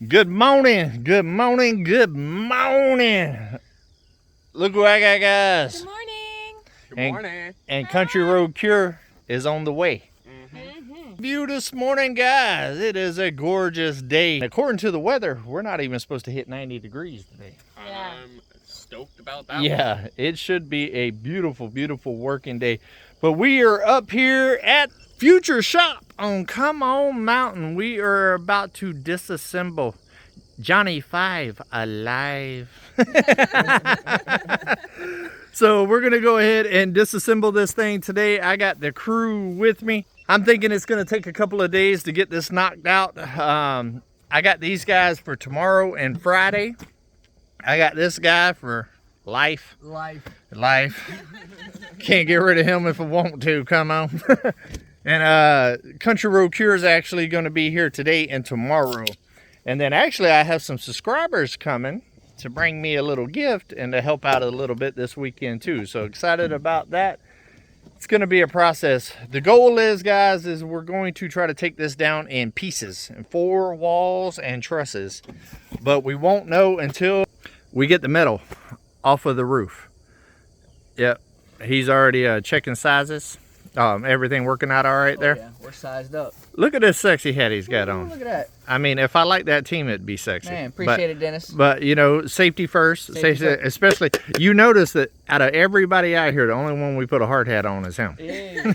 Good morning, good morning, good morning. Look who I got, guys. Good morning. Good morning. And Country Road Cure is on the way. View this morning, guys. It is a gorgeous day. According to the weather, we're not even supposed to hit 90 degrees today. Yeah. I'm stoked about that. Yeah, it should be a beautiful, beautiful working day. But we are up here at Future Shop on Come On Mountain. We are about to disassemble Johnny 5 alive. So we're gonna go ahead and disassemble this thing today. I got the crew with me. I'm thinking it's gonna take a couple of days to get this knocked out. I got these guys for tomorrow and Friday. I got this guy for life. Can't get rid of him if I want to. Come on. And Country Road Cure is actually going to be here today and tomorrow. And then actually I have some subscribers coming to bring me a little gift and to help out a little bit this weekend too. So excited about that. It's going to be a process. The goal is, guys, is we're going to try to take this down in pieces, in 4 walls and trusses. But we won't know until we get the metal off of the roof. Yep. He's already checking sizes. Everything working out all right there? Yeah, we're sized up. Look at this sexy hat he's got on. Look at that. I mean, if I like that team, it'd be sexy. Man, appreciate it, Dennis. But, you know, safety first. Safety first. Especially, you notice that out of everybody out here, the only one we put a hard hat on is him. Yeah.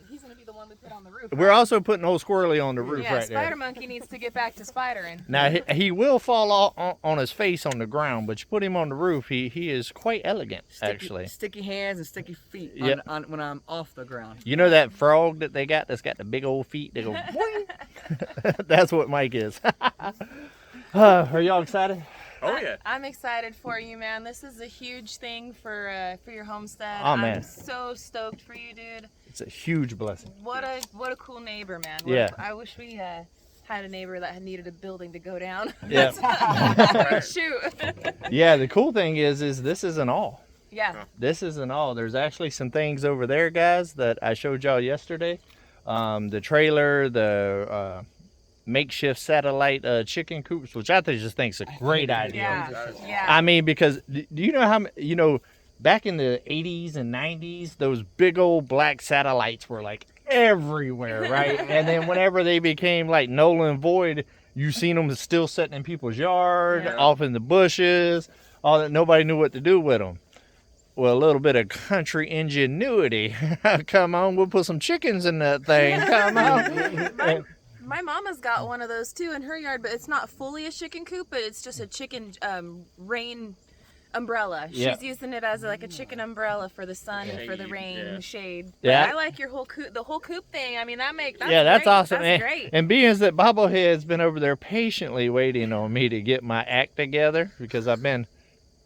He's going to be the one we put on the roof. We're also putting old Squirrely on the roof Yeah, right Spider there. Monkey needs to get back to spidering. Now, he will fall on his face on the ground, but you put him on the roof, he is quite elegant, actually. Sticky hands and sticky feet Yep. when I'm off the ground. You know that frog that they got that's got the big old feet? They go, boing. That's what Mike is. Are y'all excited? Oh yeah. I'm excited for you, man. This is a huge thing for your homestead. Oh, man. I'm so stoked for you, dude. It's a huge blessing. What a cool neighbor, man. Yeah. I wish we had a neighbor that had needed a building to go down. Yeah. Shoot. Yeah, the cool thing is this isn't all. Yeah. This isn't all. There's actually some things over there, guys, that I showed y'all yesterday. The trailer, the makeshift satellite chicken coops, which I just think is a great idea. Yeah. Yeah. I mean, because do you know how, you know, back in the 80s and 90s, those big old black satellites were like everywhere, right? And then whenever they became like null and void, you seen them still sitting in people's yard, Yeah. off in the bushes, all that. Nobody knew what to do with them. Well, a little bit of country ingenuity. Come on, we'll put some chickens in that thing. Come on. My mama's got one of those too in her yard, but it's not fully a chicken coop, but it's just a chicken rain umbrella. Yeah. She's using it as like a chicken umbrella for the sun and for the rain Yeah. and the shade. Yeah. But I like your whole coop, the whole coop thing. I mean, that's Yeah, that's great. awesome. That's and, great. and being that Bobblehead's been over there patiently waiting on me to get my act together because I've been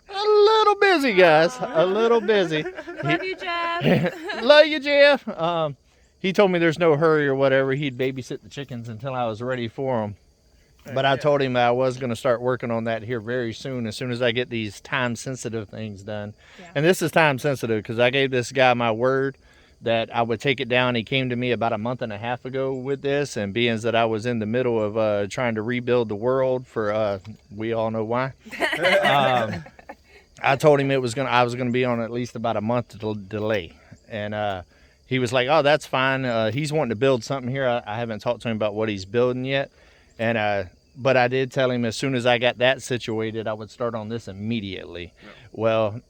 a little busy, guys. A little busy. Love you, Jeff. Love you, Jeff. He told me there's no hurry or whatever. He'd babysit the chickens until I was ready for them. But I told him that I was going to start working on that here very soon as I get these time-sensitive things done. Yeah. And this is time-sensitive because I gave this guy my word that I would take it down. He came to me about a month and a half ago with this, and being that I was in the middle of trying to rebuild the world for we all know why. I told him I was going to be on at least about a month delay. And he was like, oh, that's fine. He's wanting to build something here. I haven't talked to him about what he's building yet. And but I did tell him as soon as I got that situated, I would start on this immediately. Yeah. Well,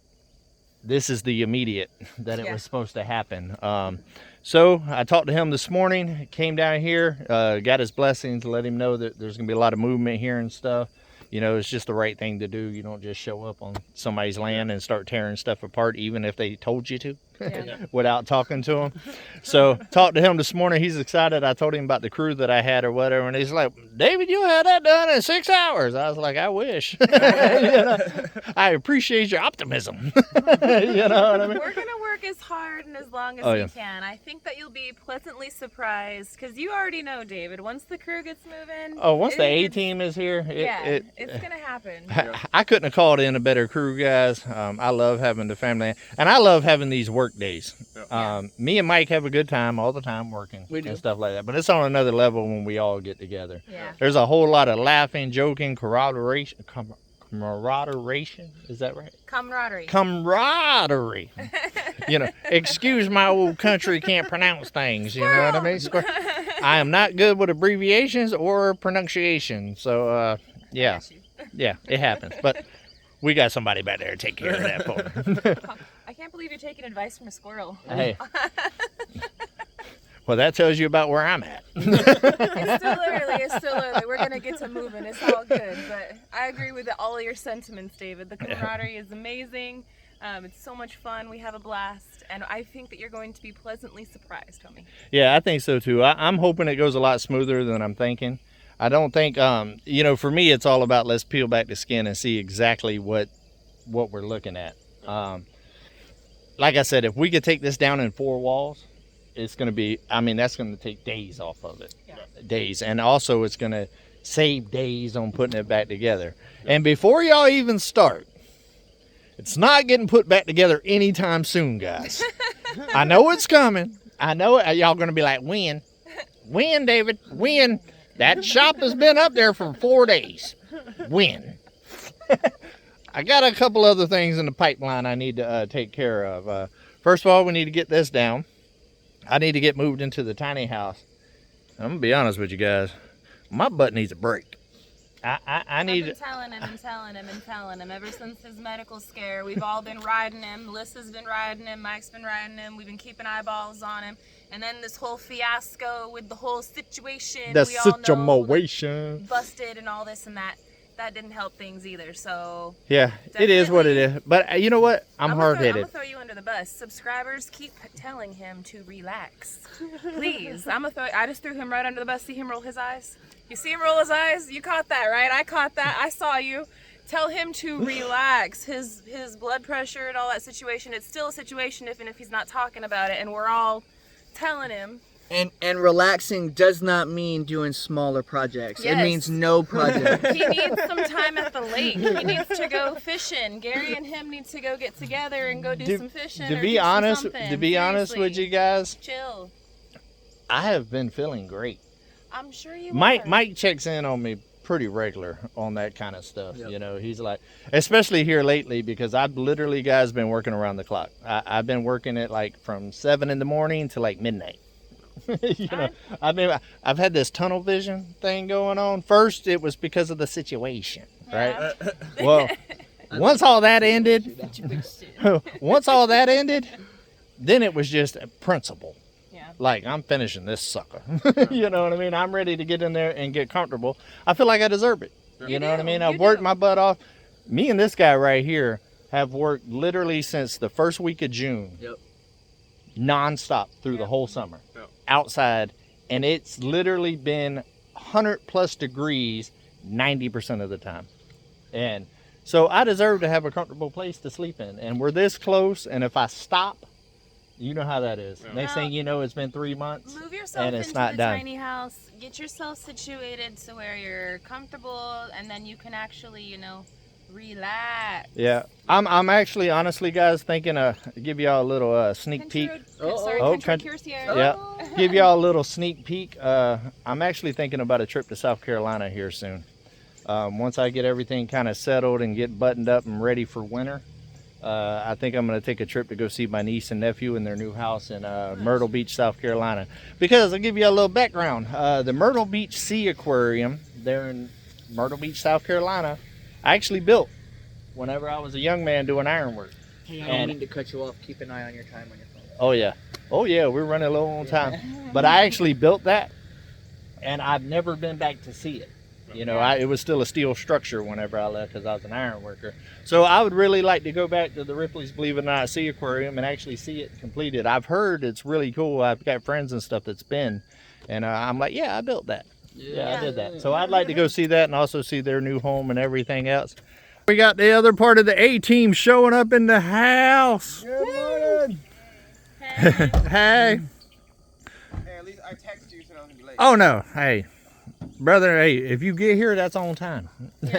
this is the immediate that it was supposed to happen. So I talked to him this morning, came down here, got his blessings, let him know that there's going to be a lot of movement here and stuff. You know, it's just the right thing to do. You don't just show up on somebody's land and start tearing stuff apart, even if they told you to, without talking to them. So talked to him this morning. He's excited. I told him about the crew that I had or whatever, and he's like, David, you had that done in 6 hours. I was like, I wish. You know, I appreciate your optimism. You know what I mean? We're going to work as hard and as long as we can. I think that you'll be pleasantly surprised because you already know, David, once the crew gets moving. Oh, once the A-team is here, it's going to happen. I couldn't have called in a better crew, guys. I love having the family, and I love having these work work days. Yeah. Me and Mike have a good time all the time working We do. and stuff like that. But it's on another level when we all get together. Yeah. There's a whole lot of laughing, joking, camaraderie. Is that right? Camaraderie. Camaraderie. You know, excuse my old country can't pronounce things. You know what I mean? I am not good with abbreviations or pronunciation. So, yeah. Yeah, it happens. But we got somebody back there to take care of that for me. I can't believe you're taking advice from a squirrel. Hey. Well, that tells you about where I'm at. It's still early. We're going to get to moving. It's all good. But I agree with all of your sentiments, David. The camaraderie is amazing. It's so much fun. We have a blast. And I think that you're going to be pleasantly surprised, homie. Yeah, I think so too. I'm hoping it goes a lot smoother than I'm thinking. I don't think, for me, it's all about let's peel back the skin and see exactly what we're looking at. Like I said, if we could take this down in 4 walls, it's going to be, that's going to take days off of it. Yeah. Days. And also it's going to save days on putting it back together. And before y'all even start, it's not getting put back together anytime soon, guys. I know it's coming. I know it. Y'all going to be like, when? When, David? When? That shop has been up there for 4 days. When? I got a couple other things in the pipeline I need to take care of. First of all, we need to get this down. I need to get moved into the tiny house. I'm going to be honest with you guys. My butt needs a break. I've been telling him ever since his medical scare. We've all been riding him. Melissa's been riding him. Mike's been riding him. We've been keeping eyeballs on him. And then this whole fiasco with the whole situation. The we all know, situation. busted and all this and that. That didn't help things either. So yeah, it is what it is. But you know what? I'm hard-headed. I'm gonna throw you under the bus. Subscribers keep telling him to relax. Please. I just threw him right under the bus. See him roll his eyes? You see him roll his eyes? You caught that, right? I caught that. I saw you. Tell him to relax. His blood pressure and all that situation. It's still a situation even if he's not talking about it. And we're all telling him. And relaxing does not mean doing smaller projects. Yes. It means no project. He needs some time at the lake. He needs to go fishing. Gary and him need to go get together and go do some fishing. To be honest with you guys, chill. I have been feeling great. I'm sure you Mike checks in on me pretty regular on that kind of stuff. Yep. You know, he's like, especially here lately, because I've literally, guys, been working around the clock. I've been working it like from 7 in the morning to like midnight. You know, I've had this tunnel vision thing going on. First, it was because of the situation, right? Yeah. Well, once all that ended, then it was just a principle. Yeah. Like, I'm finishing this sucker. You know what I mean? I'm ready to get in there and get comfortable. I feel like I deserve it. You know what I mean? I've worked my butt off. Me and this guy right here have worked literally since the first week of June. Yep. Non-stop through the whole summer. Yep. Outside. And it's literally been 100 plus degrees 90% of the time. And so I deserve to have a comfortable place to sleep in. And we're this close. And if I stop, you know how that is. Yeah. Next thing you know, it's been 3 months. Move yourself and it's into not the done. tiny house. Get yourself situated to where you're comfortable, and then you can actually, relax. Yeah, I'm actually, honestly, guys, thinking give y'all a little sneak peek. Country Yeah, give y'all a little sneak peek. I'm actually thinking about a trip to South Carolina here soon. Once I get everything kind of settled and get buttoned up and ready for winter, I think I'm going to take a trip to go see my niece and nephew in their new house in Myrtle Beach, South Carolina. Because I'll give you a little background. The Myrtle Beach Sea Aquarium there in Myrtle Beach, South Carolina, I actually built whenever I was a young man doing ironwork. Hey, I don't mean to cut you off. Keep an eye on your time on your phone. Oh yeah, we're running low on time. But I actually built that, and I've never been back to see it. You know, it was still a steel structure whenever I left because I was an iron worker. So I would really like to go back to the Ripley's Believe It or Not Sea Aquarium and actually see it completed. I've heard it's really cool. I've got friends and stuff that's been, and I'm like, yeah, I built that. Yeah, I did that. So I'd like to go see that and also see their new home and everything else. We got the other part of the A-team showing up in the house. Good morning. Hey. Hey, at least I texted you so I don't be late. Oh no, hey, brother, hey, if you get here, that's on time.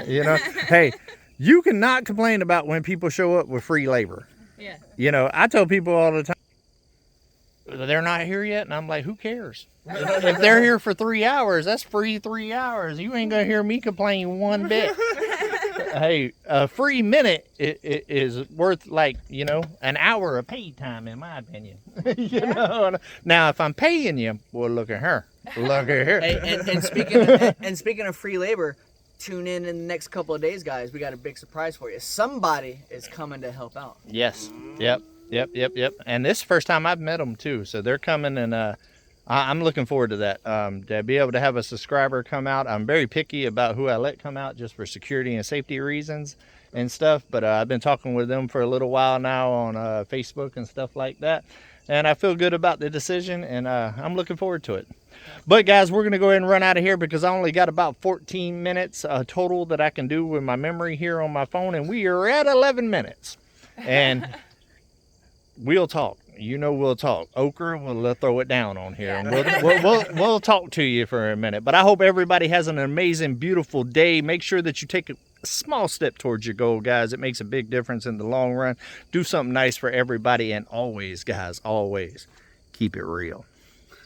You know, hey, you cannot complain about when people show up with free labor. Yeah. You know, I tell people all the time, they're not here yet. And I'm like, who cares? If they're here for 3 hours, that's free 3 hours. You ain't going to hear me complain one bit. Hey, a free minute is worth, like, you know, an hour of paid time, in my opinion. You know? Now, if I'm paying you, well, look at her. Look at her. Hey, and speaking of free labor, tune in the next couple of days, guys. We got a big surprise for you. Somebody is coming to help out. Yes. Yep. And this is the first time I've met them, too. So they're coming, and I'm looking forward to that. To be able to have a subscriber come out. I'm very picky about who I let come out just for security and safety reasons and stuff. But I've been talking with them for a little while now on Facebook and stuff like that. And I feel good about the decision, and I'm looking forward to it. But guys, we're going to go ahead and run out of here because I only got about 14 minutes total that I can do with my memory here on my phone. And we are at 11 minutes. And we'll talk. You know, we'll talk. Okra, we'll throw it down on here. And we'll talk to you for a minute. But I hope everybody has an amazing, beautiful day. Make sure that you take a small step towards your goal, guys. It makes a big difference in the long run. Do something nice for everybody. And always, guys, always keep it real.